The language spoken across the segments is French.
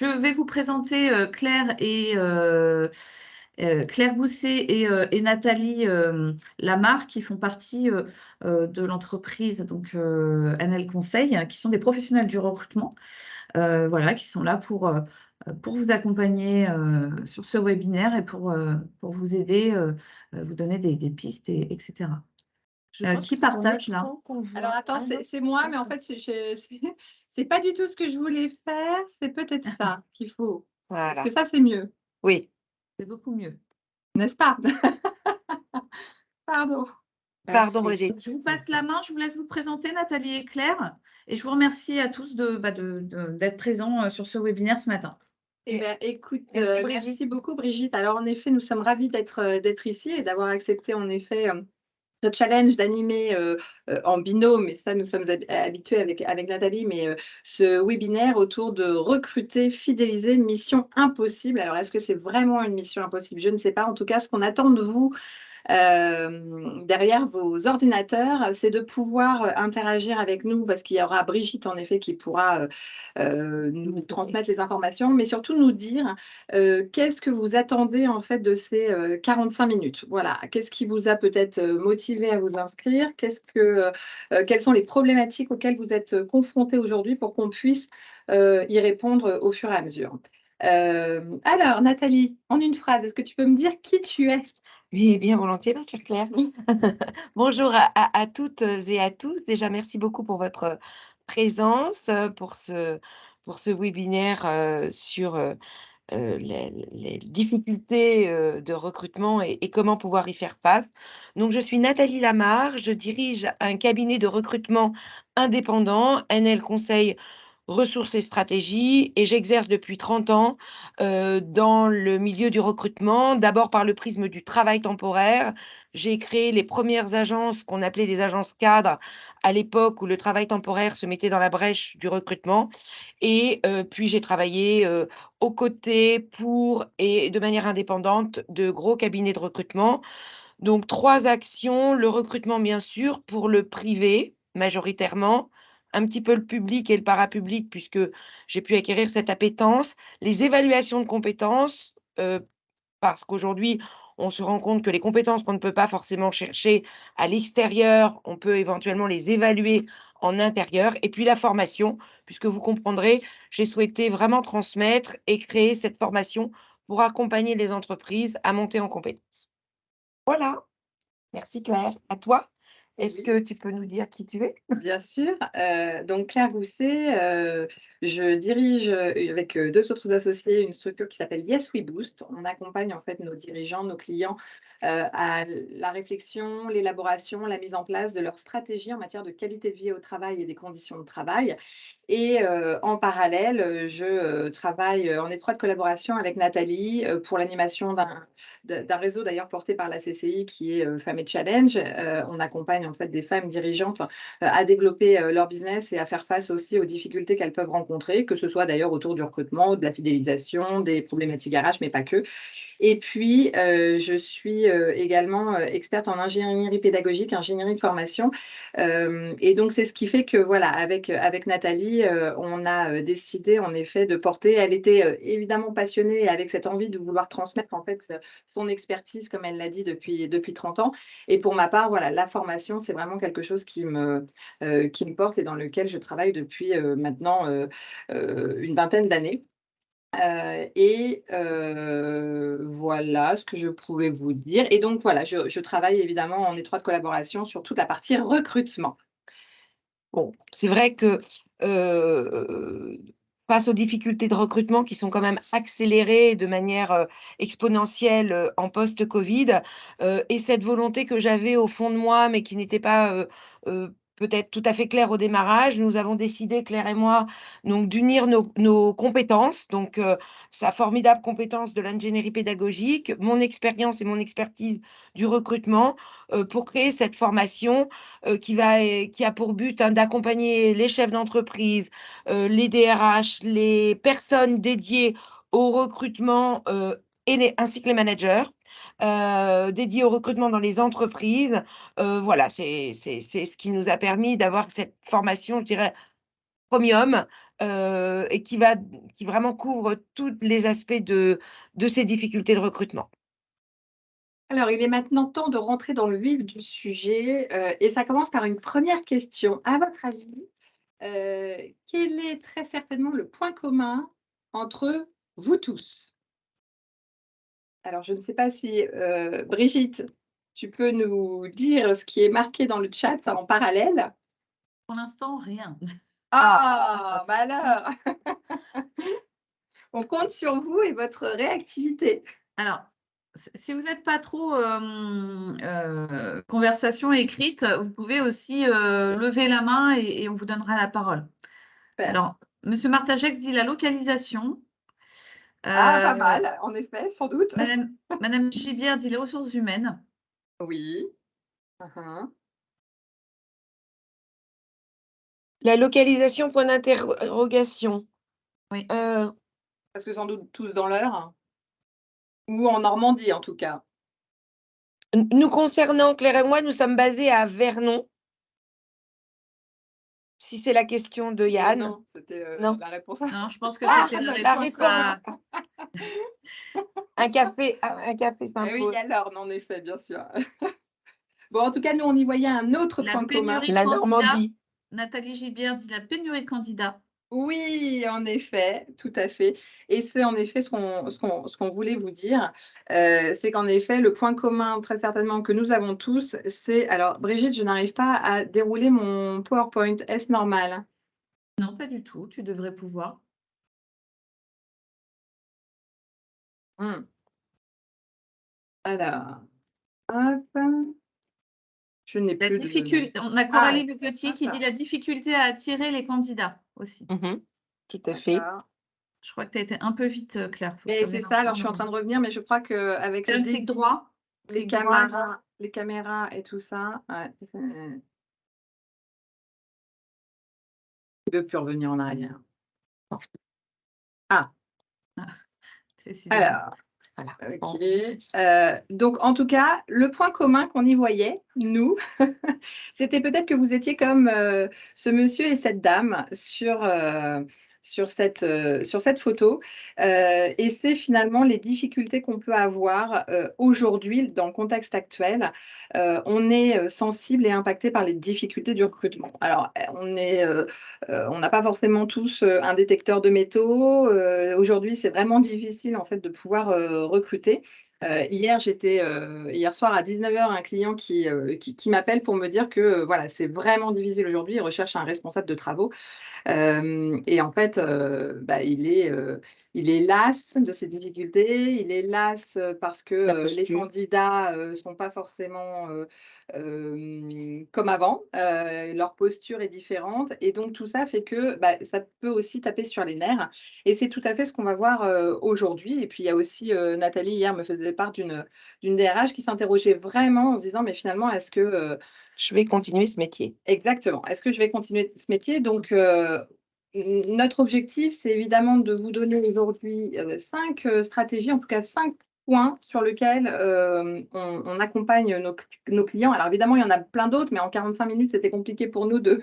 Je vais vous présenter Claire Gousset et Nathalie Lamarre, qui font partie de l'entreprise NL Conseil, qui sont des professionnels du recrutement, voilà, qui sont là pour vous accompagner sur ce webinaire et pour vous aider, vous donner des pistes, etc. Je pense Qui que c'est ton partage là? écran qu'on Alors voit. attends, Ah non, c'est moi, mais en d'accord. fait, c'est pas du tout ce que je voulais faire. C'est peut-être ça qu'il faut. Est-ce que Voilà. ça, c'est mieux, Oui. C'est beaucoup mieux. n'est-ce pas? Pardon. Pardon, Parfait. Brigitte. Je vous passe la main, je vous laisse vous présenter, Nathalie et Claire, et je vous remercie à tous d'être présents sur ce webinaire ce matin. Eh bien, écoute, Merci, Brigitte. merci beaucoup, Brigitte. Alors, en effet, nous sommes ravis d'être ici et d'avoir accepté, en effet, ce challenge d'animer en binôme, et ça, nous sommes habitués avec Nathalie, mais ce webinaire autour de recruter, fidéliser, mission impossible. Alors, est-ce que c'est vraiment une mission impossible? Je ne sais pas. En tout cas, ce qu'on attend de vous derrière vos ordinateurs, c'est de pouvoir interagir avec nous, parce qu'il y aura Brigitte, en effet, qui pourra nous transmettre les informations, mais surtout nous dire qu'est-ce que vous attendez en fait de ces 45 minutes. Voilà, qu'est-ce qui vous a peut-être motivé à vous inscrire, quelles sont les problématiques auxquelles vous êtes confrontés aujourd'hui pour qu'on puisse y répondre au fur et à mesure. Alors, Nathalie, en une phrase, est-ce que tu peux me dire qui tu es? Oui, bien volontiers, ma chère Claire. Bonjour à toutes et à tous. Déjà, merci beaucoup pour votre présence, pour ce webinaire sur les difficultés de recrutement et comment pouvoir y faire face. Donc, je suis Nathalie Lamarre, je dirige un cabinet de recrutement indépendant, NL Conseil Ressources et Stratégies, et j'exerce depuis 30 ans dans le milieu du recrutement, d'abord par le prisme du travail temporaire. J'ai créé les premières agences qu'on appelait les agences cadres à l'époque où le travail temporaire se mettait dans la brèche du recrutement. Et puis j'ai travaillé aux côtés, pour et de manière indépendante, de gros cabinets de recrutement. Donc 3 actions: le recrutement bien sûr, pour le privé majoritairement, un petit peu le public et le parapublic puisque j'ai pu acquérir cette appétence, les évaluations de compétences, parce qu'aujourd'hui, on se rend compte que les compétences qu'on ne peut pas forcément chercher à l'extérieur, on peut éventuellement les évaluer en intérieur, et puis la formation, puisque vous comprendrez, j'ai souhaité vraiment transmettre et créer cette formation pour accompagner les entreprises à monter en compétences. Voilà, merci Claire. À toi, est-ce Oui. que tu peux nous dire qui tu es? Bien sûr. Donc Claire Gousset, je dirige, avec, 2 autres associés, une structure qui s'appelle Yes We Boost. On accompagne en fait nos dirigeants, nos clients, à la réflexion, l'élaboration, la mise en place de leur stratégie en matière de qualité de vie au travail et des conditions de travail. Et en parallèle, je travaille en étroite collaboration avec Nathalie, pour l'animation d'un réseau d'ailleurs porté par la CCI, qui est Femmes et Challenge. On accompagne en fait des femmes dirigeantes à développer leur business et à faire face aussi aux difficultés qu'elles peuvent rencontrer, que ce soit d'ailleurs autour du recrutement, de la fidélisation, des problématiques RH, mais pas que. Et puis, je suis également experte en ingénierie pédagogique, ingénierie de formation. Et donc, c'est ce qui fait que, voilà, avec Nathalie, on a décidé en effet de porter. Elle était évidemment passionnée et avec cette envie de vouloir transmettre en fait son expertise, comme elle l'a dit, depuis 30 ans. Et pour ma part, voilà, la formation, c'est vraiment quelque chose qui me porte et dans lequel je travaille depuis maintenant une vingtaine d'années. Voilà ce que je pouvais vous dire, et donc voilà, je travaille évidemment en étroite collaboration sur toute la partie recrutement. Bon, c'est vrai que, heu, face aux difficultés de recrutement qui sont quand même accélérées de manière, exponentielle, en post-covid, et cette volonté que j'avais au fond de moi, mais qui n'était pas, peut-être tout à fait claire au démarrage, nous avons décidé, Claire et moi, donc d'unir nos compétences, donc sa formidable compétence de l'ingénierie pédagogique, mon expérience et mon expertise du recrutement, pour créer cette formation qui a pour but, hein, d'accompagner les chefs d'entreprise, les DRH, les personnes dédiées au recrutement, ainsi que les managers, dédiés au recrutement dans les entreprises. Voilà, c'est ce qui nous a permis d'avoir cette formation, je dirais, premium, et qui vraiment couvre tous les aspects de ces difficultés de recrutement. Alors, il est maintenant temps de rentrer dans le vif du sujet, et ça commence par une première question. À votre avis, quel est très certainement le point commun entre vous tous? Alors, je ne sais pas si, Brigitte, tu peux nous dire ce qui est marqué dans le chat en parallèle? Pour l'instant, rien. Ah! Bah alors! On compte sur vous et votre réactivité. Alors, si vous n'êtes pas trop conversation écrite, vous pouvez aussi lever la main et on vous donnera la parole. Super. Alors, Monsieur Martagex dit la localisation. Ah, pas mal, en effet, sans doute. Madame Gibière dit les ressources humaines. Oui. Mmh. La localisation, point d'interrogation. Oui. Parce que sans doute tous dans l'heure, ou en Normandie en tout cas. Nous concernant, Claire et moi, nous sommes basés à Vernon. Si c'est la question de Yann. Non, c'était Non. la réponse. Non, je pense que Ah, c'était la réponse à... Un café Eh s'impose. oui, il y a l'Orne, en effet, bien sûr. Bon, en tout cas, nous, on y voyait un autre La point commun. pénurie de La candidats. Normandie. Nathalie Gibière dit la pénurie de candidats. Oui, en effet, tout à fait. Et c'est en effet ce qu'on voulait vous dire, c'est qu'en effet, le point commun très certainement que nous avons tous, c'est alors Brigitte, je n'arrive pas à dérouler mon PowerPoint. Est-ce normal? Non, pas du tout. Tu devrais pouvoir. Mmh. Alors, hop, je n'ai La plus de difficulté, on a Coralie Petit qui dit la difficulté à attirer les candidats aussi. Tout à fait. D'accord. Je crois que tu as été un peu vite, Claire. Et c'est ça, alors je suis en train de revenir, mais je crois qu'avec Fais le un clic droit. les Clic droit. caméras et tout ça, ouais, il ne veut plus revenir en arrière. Ah, Décidément. alors, Voilà. OK. Donc en tout cas, le point commun qu'on y voyait, nous, c'était peut-être que vous étiez comme, ce monsieur et cette dame sur cette photo, et c'est finalement les difficultés qu'on peut avoir, aujourd'hui dans le contexte actuel. On est, sensible et impacté par les difficultés du recrutement. Alors, on n'a pas forcément tous, un détecteur de métaux. Aujourd'hui, c'est vraiment difficile en fait de pouvoir, recruter. Hier soir à 19h, un client qui m'appelle pour me dire que, voilà, c'est vraiment difficile aujourd'hui. Il recherche un responsable de travaux. Et en fait, bah, il est las de ces difficultés. Il est las, parce que, les candidats, sont pas forcément, comme avant. Leur posture est différente et donc tout ça fait que, bah, ça peut aussi taper sur les nerfs et c'est tout à fait ce qu'on va voir, aujourd'hui et puis il y a aussi, Nathalie hier me faisait part d'une DRH qui s'interrogeait vraiment en se disant: «Mais finalement est-ce que, Je vais continuer ce métier. exactement. Est-ce que je vais continuer ce métier?» Donc, notre objectif, c'est évidemment de vous donner aujourd'hui, 5, stratégies, en tout cas 5 points sur lesquels, on accompagne nos clients. Alors évidemment, il y en a plein d'autres, mais en 45 minutes, c'était compliqué pour nous de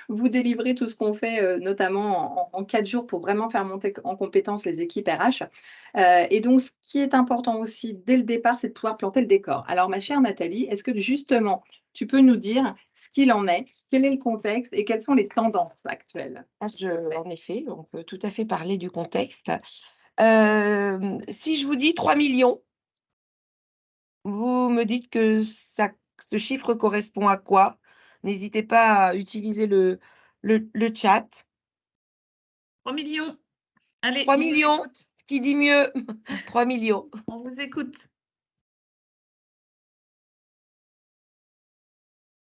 vous délivrer tout ce qu'on fait, notamment en 4 jours pour vraiment faire monter en compétence les équipes RH. Et donc ce qui est important aussi dès le départ, c'est de pouvoir planter le décor. Alors ma chère Nathalie, est-ce que justement tu peux nous dire ce qu'il en est, quel est le contexte et quelles sont les tendances actuelles? En effet, on peut tout à fait parler du contexte. Si je vous dis 3 millions, vous me dites que ce chiffre correspond à quoi? N'hésitez pas à utiliser le chat. 3 millions. Allez, 3 on vous millions, écoute. qui dit mieux? 3 millions. On vous écoute.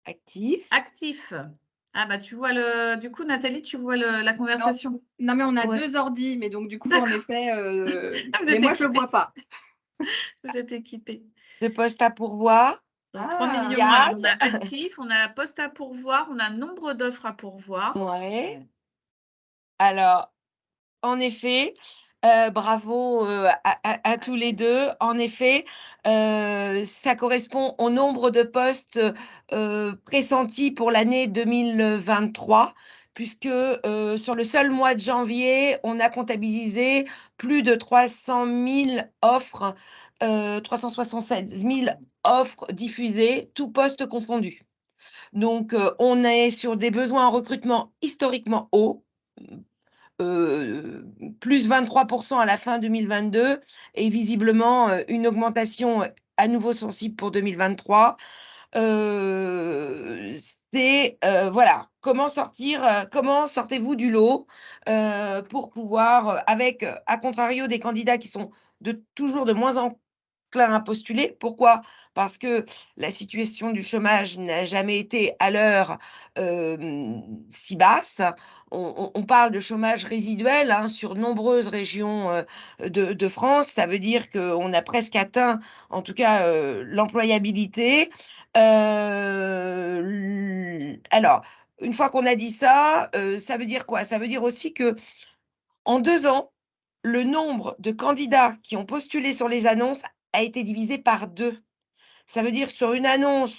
Actif. Actif. Ah bah tu vois du coup, Nathalie, tu vois la conversation. Non, mais on a Ouais. 2 ordis, mais donc du coup, en D'accord. effet, Ah, vous mais êtes moi je le équipés. vois pas. Vous êtes équipés. De postes à pourvoir. Donc 3 Ah! millions, alors on a actif, on a poste à pourvoir, on a nombre d'offres à pourvoir. Ouais. Alors, en effet, bravo, à tous les 2. En effet, ça correspond au nombre de postes, pressentis pour l'année 2023, puisque sur le seul mois de janvier, on a comptabilisé plus de 300 000 offres, 376 000 offres diffusées, tous postes confondus. Donc, on est sur des besoins en recrutement historiquement hauts, plus 23% à la fin 2022 et visiblement une augmentation à nouveau sensible pour 2023. Voilà, comment sortez-vous du lot pour pouvoir, avec, à contrario des candidats qui sont toujours de moins en enclins à postuler. Pourquoi? Parce que la situation du chômage n'a jamais été à l'heure si basse. On parle de chômage résiduel hein, sur nombreuses régions de France. Ça veut dire qu'on a presque atteint, en tout cas, l'employabilité. Alors, une fois qu'on a dit ça, ça veut dire quoi? Ça veut dire aussi qu'en 2 ans, le nombre de candidats qui ont postulé sur les annonces a été divisé par 2. Ça veut dire sur une annonce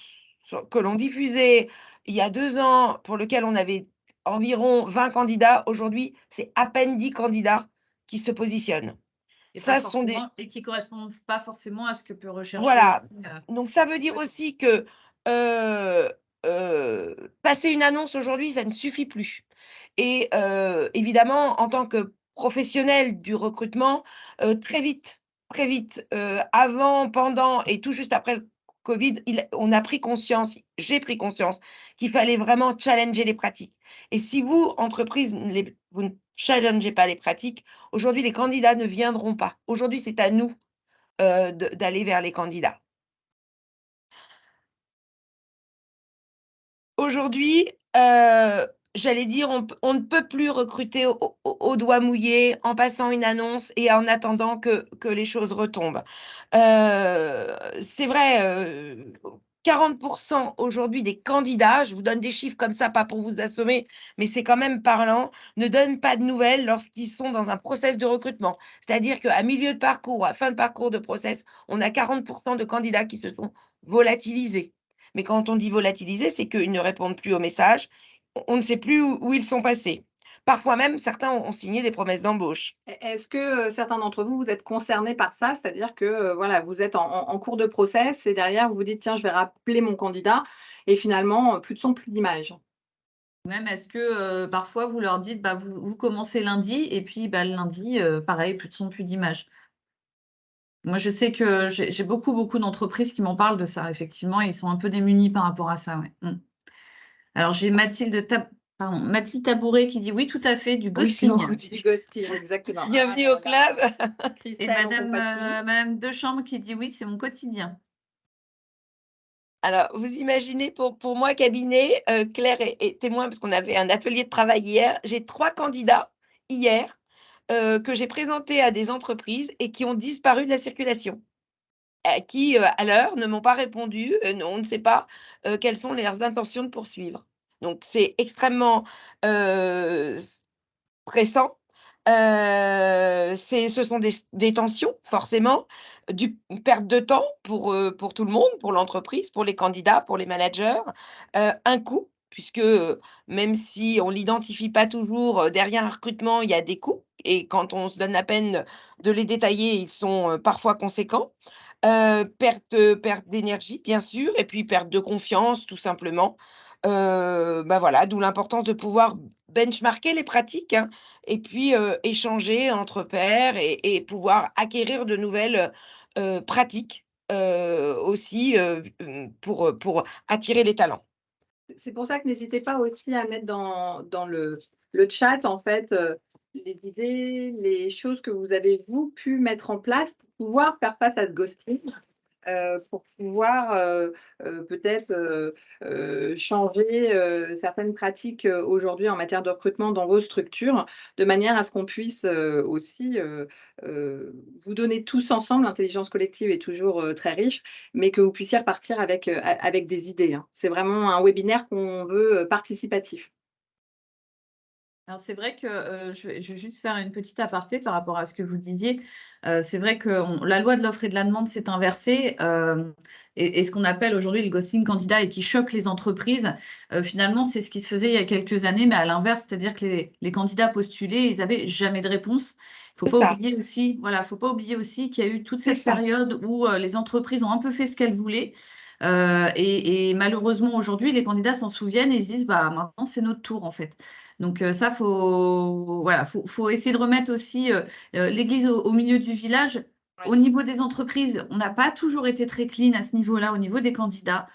que l'on diffusait il y a 2 ans, pour lequel on avait environ 20 candidats, aujourd'hui, c'est à peine 10 candidats qui se positionnent. Et Ça, ce sont des et qui correspondent pas forcément à ce que peut rechercher voilà, aussi, donc ça veut dire aussi que, heu passer une annonce aujourd'hui, ça ne suffit plus et évidemment, en tant que professionnel du recrutement, très vite, avant, pendant et tout juste après le covid, on a pris conscience, j'ai pris conscience qu'il fallait vraiment challenger les pratiques et si vous, entreprise, vous ne challengez pas les pratiques, aujourd'hui, les candidats ne viendront pas. Aujourd'hui, c'est à nous, d'aller vers les candidats. Aujourd'hui, j'allais dire, on ne peut plus recruter au doigt mouillé, en passant une annonce et en attendant que les choses retombent. C'est vrai, 40 aujourd'hui des candidats, je vous donne des chiffres comme ça, pas pour vous assommer, mais c'est quand même parlant, ne donnent pas de nouvelles lorsqu'ils sont dans un process de recrutement. C'est-à-dire qu'à milieu de parcours, à fin de parcours de process, on a 40 de candidats qui se sont volatilisés. Mais quand on dit volatilisés, c'est qu'ils ne répondent plus aux messages, on ne sait plus où ils sont passés. Parfois même, certains ont signé des promesses d'embauche. Est-ce que, certains d'entre vous, vous êtes concernés par ça? C'est-à-dire que, voilà, vous êtes en cours de process et derrière vous vous dites: «Tiens, je vais rappeler mon candidat» et finalement, plus de son, plus d'image. même est-ce que, parfois vous leur dites: «Bah, vous commencez lundi» et puis, bah, le lundi, pareil, plus de son, plus d'image? Moi, je sais que j'ai beaucoup, beaucoup d'entreprises qui m'en parlent de ça. Effectivement, ils sont un peu démunis par rapport à ça, ouais. Mmh. Alors j'ai Mathilde Tabouret qui dit: «Oui, tout à fait, du Oui, c'est mon ghosting» Du quotidien. ghosting, exactement. Ah Bienvenue au là là, club. et Christelle en compatit. madame Dechambre qui dit: «Oui, c'est mon quotidien». Alors, vous imaginez pour moi, cabinet, Claire est témoin parce qu'on avait un atelier de travail hier. J'ai 3 candidats hier, que j'ai présentés à des entreprises et qui ont disparu de la circulation. Qui, à l'heure, ne m'ont pas répondu, on ne sait pas, quelles sont leurs intentions de poursuivre. Donc c'est extrêmement, heu, stressant. Ce sont des tensions forcément, une perte de temps pour tout le monde, pour l'entreprise, pour les candidats, pour les managers, un coût puisque, même si on l'identifie pas toujours, derrière un recrutement, il y a des coûts et quand on se donne la peine de les détailler, ils sont, parfois conséquents. Perte d'énergie bien sûr et puis perte de confiance tout simplement. Bah, voilà, d'où l'importance de pouvoir benchmarker les pratiques, hein et puis, échanger entre pairs et pouvoir acquérir de nouvelles, pratiques, aussi, pour attirer les talents. C'est pour ça que n'hésitez pas aussi à mettre dans le chat, en fait, les idées, les choses que vous avez, vous, pu mettre en place pour pouvoir faire face à ce ghosting, pour pouvoir, peut-être, changer, certaines pratiques, aujourd'hui en matière de recrutement dans vos structures, de manière à ce qu'on puisse, aussi, vous donner tous ensemble, l'intelligence collective est toujours, très riche, mais que vous puissiez repartir avec, avec des idées, hein. C'est vraiment un webinaire qu'on veut, participatif. Alors c'est vrai que je vais juste faire une petite aparté par rapport à ce que vous disiez. C'est vrai que la loi de l'offre et de la demande s'est inversée et ce qu'on appelle aujourd'hui le ghosting candidat et qui choque les entreprises, finalement c'est ce qui se faisait il y a quelques années, mais à l'inverse, c'est-à-dire que les candidats postulés, ils n'avaient jamais de réponse. Il faut C'est pas ça, oublier aussi, voilà, faut pas oublier aussi qu'il y a eu toute c'est cette ça. période où les entreprises ont un peu fait ce qu'elles voulaient. Et malheureusement aujourd'hui, les candidats s'en souviennent et ils se disent bah maintenant c'est notre tour en fait. Donc ça, voilà, faut essayer de remettre aussi l'église au milieu du village. Ouais. Au niveau des entreprises, on n'a pas toujours été très clean à ce niveau-là, au niveau des candidats.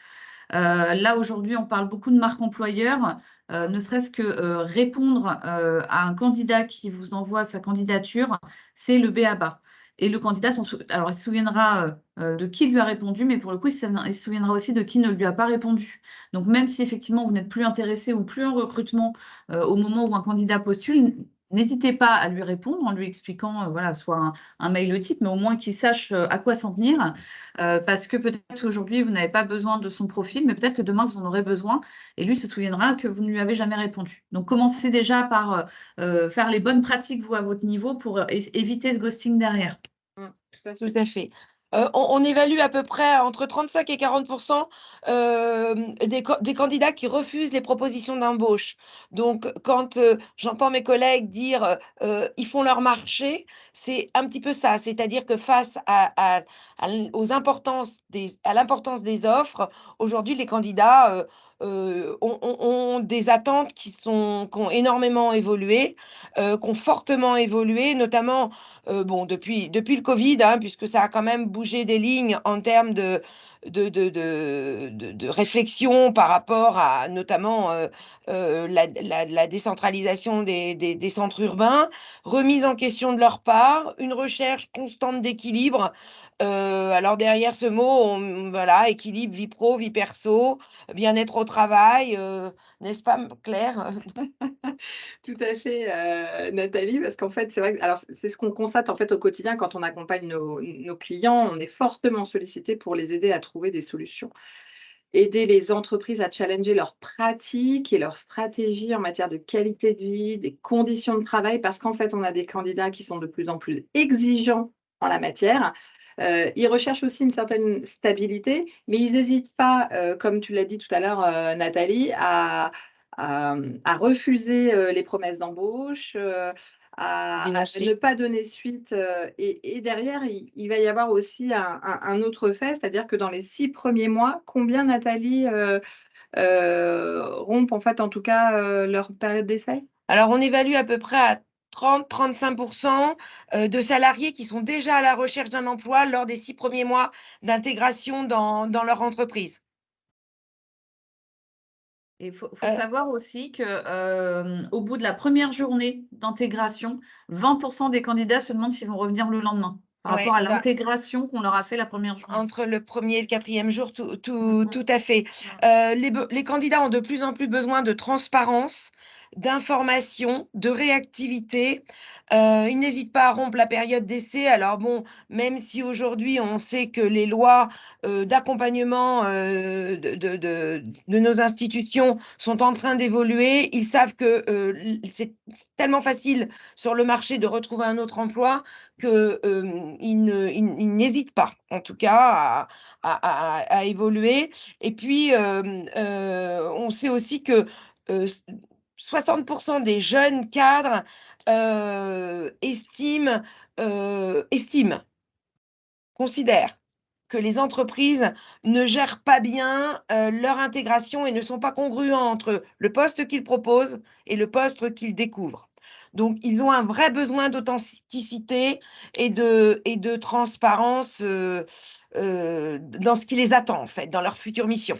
Là, aujourd'hui, on parle beaucoup de marque employeur, ne serait-ce que répondre à un candidat qui vous envoie sa candidature, c'est le b.a.-ba. Et le candidat, alors, il se souviendra de qui lui a répondu, mais pour le coup, il se souviendra aussi de qui ne lui a pas répondu. Donc, même si effectivement vous n'êtes plus intéressé ou plus en recrutement au moment où un candidat postule, n'hésitez pas à lui répondre en lui expliquant, voilà, soit un mail type, mais au moins qu'il sache à quoi s'en tenir. Parce que peut-être aujourd'hui, vous n'avez pas besoin de son profil, mais peut-être que demain, vous en aurez besoin et lui se souviendra que vous ne lui avez jamais répondu. Donc, commencez déjà par faire les bonnes pratiques, vous, à votre niveau, pour éviter ce ghosting derrière. Tout à Tout fait. à fait. On évalue à peu près entre 35 et 40% des candidats qui refusent les propositions d'embauche. Donc, quand j'entends mes collègues dire ils font leur marché, c'est un petit peu ça. C'est-à-dire que face à l'importance des offres, aujourd'hui, les candidats ont des attentes qui ont énormément évolué, qui ont fortement évolué, notamment bon, depuis le Covid, hein, puisque ça a quand même bougé des lignes en termes de réflexion par rapport à notamment la décentralisation des centres urbains, remise en question de leur part, une recherche constante d'équilibre. Alors derrière ce mot, voilà, équilibre vie pro, vie perso, bien-être au travail, n'est-ce pas Claire? Tout à fait, Nathalie, parce qu'en fait, c'est vrai que alors c'est ce qu'on constate, en fait, au quotidien quand on accompagne nos clients. On est fortement sollicité pour les aider à trouver des solutions. Aider les entreprises à challenger leurs pratiques et leurs stratégies en matière de qualité de vie, des conditions de travail, parce qu'en fait, on a des candidats qui sont de plus en plus exigeants en la matière. Ils recherchent aussi une certaine stabilité, mais ils n'hésitent pas, comme tu l'as dit tout à l'heure, Nathalie, à refuser, les promesses d'embauche, à ne Dénoncer. pas donner suite, et derrière, il va y avoir aussi un autre fait, c'est-à-dire que dans les 6 premiers mois, combien, Nathalie, rompent en fait, en tout cas, leur période d'essai? Alors, on évalue à peu près à 30-35% de salariés qui sont déjà à la recherche d'un emploi lors des 6 premiers mois d'intégration dans leur entreprise. Et il faut Heu, savoir aussi que, au bout de la première journée d'intégration, 20% des candidats se demandent s'ils vont revenir le lendemain, par rapport ouais, à l'intégration qu'on leur a fait la première journée. entre le 1er et le 4e jour, Mmh mh. tout à fait. Mmh. Les candidats ont de plus en plus besoin de transparence, d'information, de réactivité. Ils n'hésitent pas à rompre la période d'essai. Alors bon, même si aujourd'hui on sait que les lois, d'accompagnement, de nos institutions sont en train d'évoluer, ils savent que, c'est tellement facile sur le marché de retrouver un autre emploi que, ils n'hésitent pas, en tout cas, à évoluer. Et puis, on sait aussi que, s 60% des jeunes cadres, estiment, considèrent que les entreprises ne gèrent pas bien, leur intégration et ne sont pas congruents entre le poste qu'ils proposent et le poste qu'ils découvrent. Donc ils ont un vrai besoin d'authenticité et de transparence, dans ce qui les attend, en fait, dans leur future mission.